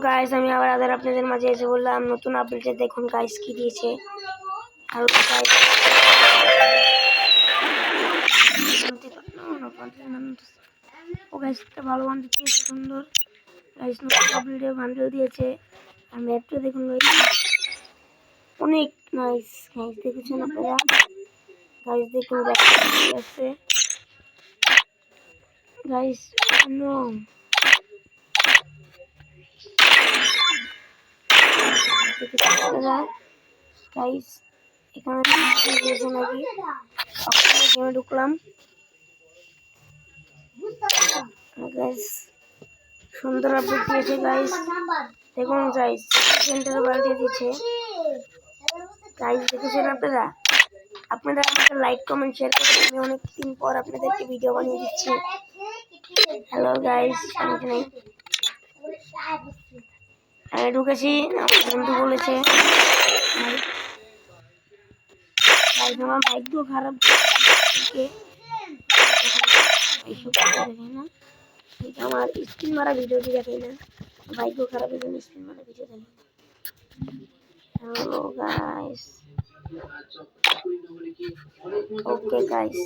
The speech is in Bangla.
গাইস, আমি আবার আপনাদের মাঝে এসে বললাম নতুন আপডেটে দেখুন গাইস কি দিয়েছে। আর গাইস ও গাইস একটা ভালো বান্ডেল দিয়েছে, সুন্দর গাইস। নতুন আপডেটে বান্ডেল দিয়েছে। আর ম্যাপটা দেখুন গাইস, অনেক নাইস গাইস। দেখেছেন আপনারা গাইস, দেখুন আছে গাইস। নো গাইস, এখানে নাকি গেমে ঢুকলাম গাইস। সুন্দর আপডেট দিয়েছে গাইস, দেখুন গাইস। সেন্টারে বাল্টি দিচ্ছে গাইস, দেখেছেন আপনারা। আপনারা আমাকে লাইক কমেন্ট শেয়ার করুন, আমি অনেকদিন পর আপনাদেরকে ভিডিও বানিয়ে দিচ্ছি। হ্যালো গাইস, আমি ঢুকেছি, আমার বন্ধু বলেছে আমার ভাগ্য খারাপ এইসব দেখে না, আমার স্ক্রিন মারা ভিডিওটি দেখাই না, ভাগ্য খারাপ এই জন্য স্ক্রিন মারা ভিডিও দেখে না। Hello guys, okay guys.